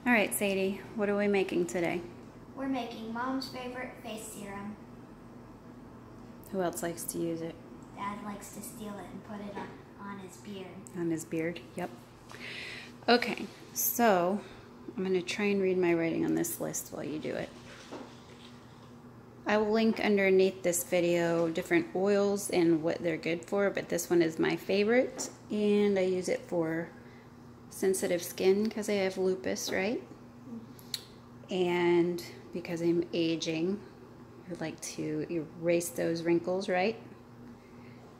All right, Sadie, what are we making today? We're making Mom's favorite face serum. Who else likes to use it? Dad likes to steal it and put it on his beard. On his beard, yep. Okay, so I'm going to try and read my writing on this list while you do it. I will link underneath this video different oils and what they're good for, but this one is my favorite, and I use it for sensitive skin because I have lupus, right? And because I'm aging, I like to erase those wrinkles, right?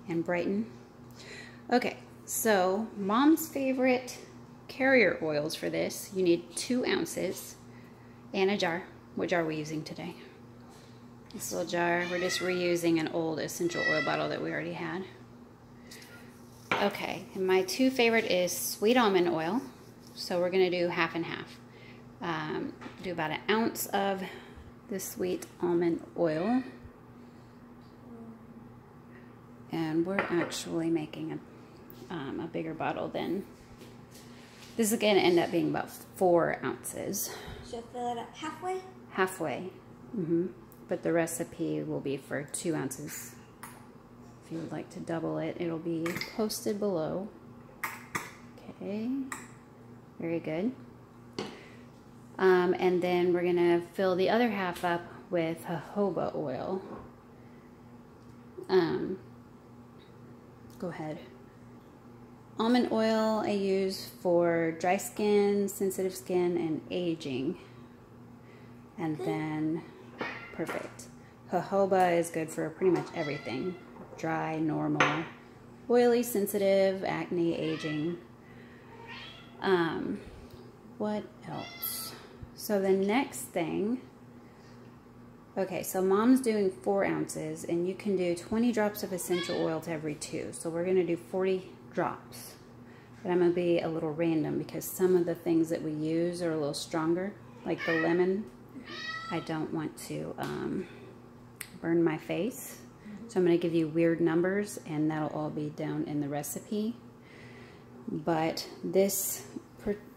And brighten. Okay, so Mom's favorite carrier oils for this. You need 2 ounces and a jar. What jar are we using today? This little jar. We're just reusing an old essential oil bottle that we already had. Okay, and my 2 favorite is sweet almond oil. So we're going to do half and half. Do about 1 ounce of the sweet almond oil. And we're actually making a bigger bottle than. This is going to end up being about 4 ounces. Should I fill it up halfway? Halfway. But the recipe will be for 2 ounces. If you would like to double it, it'll be posted below. Okay, very good. And then we're gonna fill the other half up with jojoba oil. Go ahead. Almond oil I use for dry skin, sensitive skin, and aging. And then, perfect. Jojoba is good for pretty much everything. Dry, normal, oily, sensitive, acne, aging. What else? So the next thing, okay, so Mom's doing 4 ounces, and you can do 20 drops of essential oil to every 2. So we're gonna do 40 drops. But I'm gonna be a little random because some of the things that we use are a little stronger, like the lemon. I don't want to burn my face. So I'm going to give you weird numbers, and that'll all be down in the recipe. But this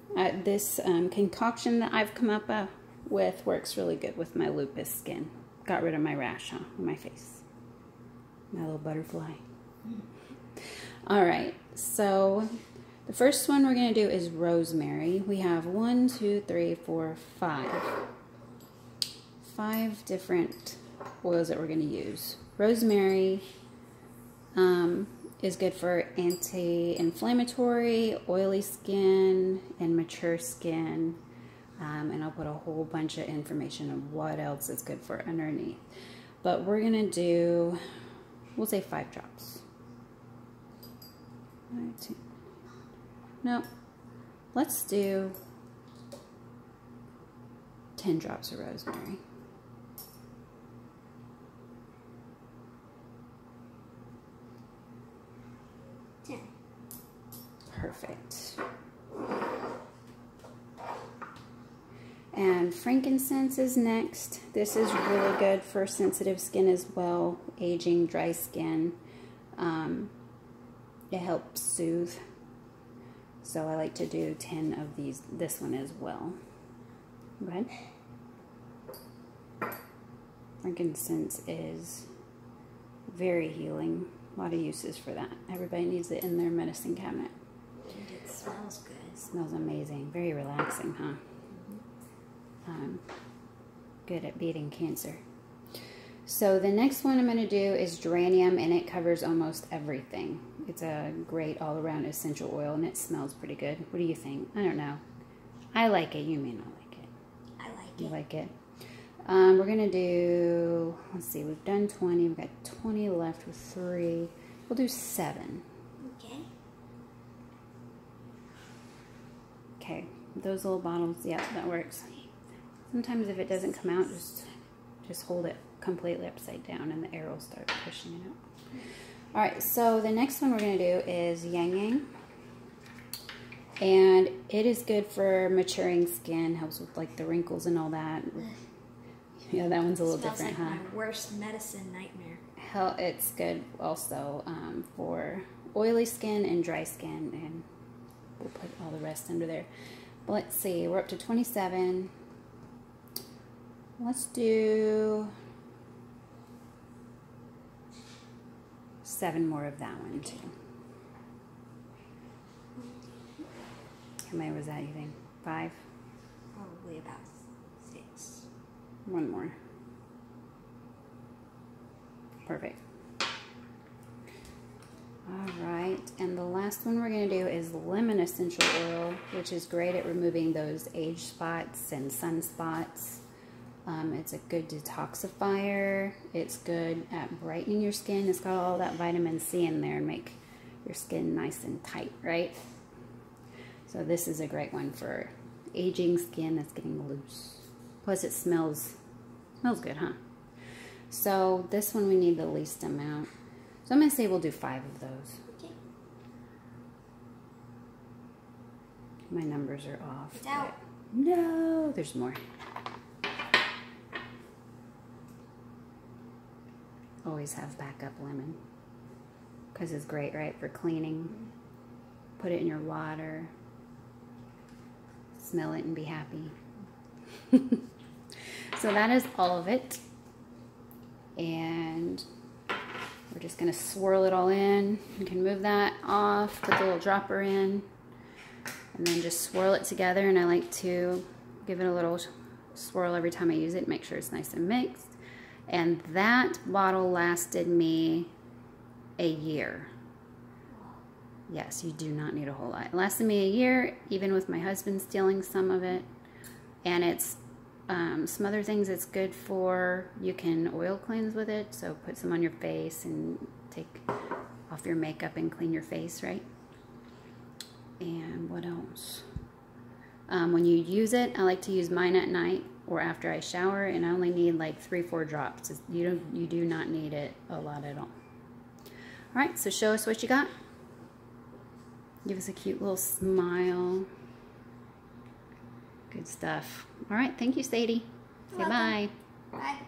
concoction that I've come up with works really good with my lupus skin. Got rid of my rash on my face. My little butterfly. All right, so the first one we're going to do is rosemary. We have 1, 2, 3, 4, 5 different oils that we're going to use. Rosemary is good for anti-inflammatory, oily skin, and mature skin. And I'll put a whole bunch of information on what else it's good for underneath. But we're going to do, we'll say 5 drops. 1, 2. No, let's do 10 drops of rosemary. Perfect. And frankincense is next. This is really good for sensitive skin as well, aging, dry skin. It helps soothe. So I like to do 10 of this one as well. Go ahead. Frankincense is very healing. A lot of uses for that. Everybody needs it in their medicine cabinet. And it smells good. It smells amazing. Very relaxing, huh? Good at beating cancer. So the next one I'm going to do is geranium, and it covers almost everything. It's a great all-around essential oil, and it smells pretty good. What do you think? I don't know. I like it. You may not like it. I like it. You like it? We're going to do, let's see, we've done 20. We've got 20 left with 3. We'll do 7. Okay. Okay, those little bottles, yeah, that works. Sometimes if it doesn't come out, just hold it completely upside down and the air will start pushing it out. All right, so the next one we're going to do is Yang Yang. And it is good for maturing skin, helps with like the wrinkles and all that. Yeah, that one's a little different, like huh? My worst medicine nightmare. Hell, it's good also for oily skin and dry skin, and we'll put all the rest under there. let's see, we're up to 27. Let's do 7 more of that one too. How many was that, you think? 5? Probably about 6. 1 more. Perfect. Alright, and the last one we're going to do is lemon essential oil, which is great at removing those age spots and sunspots. It's a good detoxifier. It's good at brightening your skin. It's got all that vitamin C in there and make your skin nice and tight, right? So this is a great one for aging skin that's getting loose. Plus it smells good, huh? So this one we need the least amount. So I'm going to say we'll do 5 of those. Okay. My numbers are off. It's out. No, there's more. Always have backup lemon. Because it's great, right, for cleaning. Put it in your water. Smell it and be happy. So that is all of it. And we're just going to swirl it all in. You can move that off, put the little dropper in, and then just swirl it together. And I like to give it a little swirl every time I use it, make sure it's nice and mixed. And that bottle lasted me a year. Yes, you do not need a whole lot. It lasted me a year, even with my husband stealing some of it. And it's some other things it's good for. You can oil cleanse with it, so put some on your face and take off your makeup and clean your face, right? And what else? When you use it, I like to use mine at night or after I shower, and I only need like 3-4 drops. You do not need it a lot at all. All right, so show us what you got. Give us a cute little smile. Good stuff. All right, thank you, Sadie. Say bye. Bye.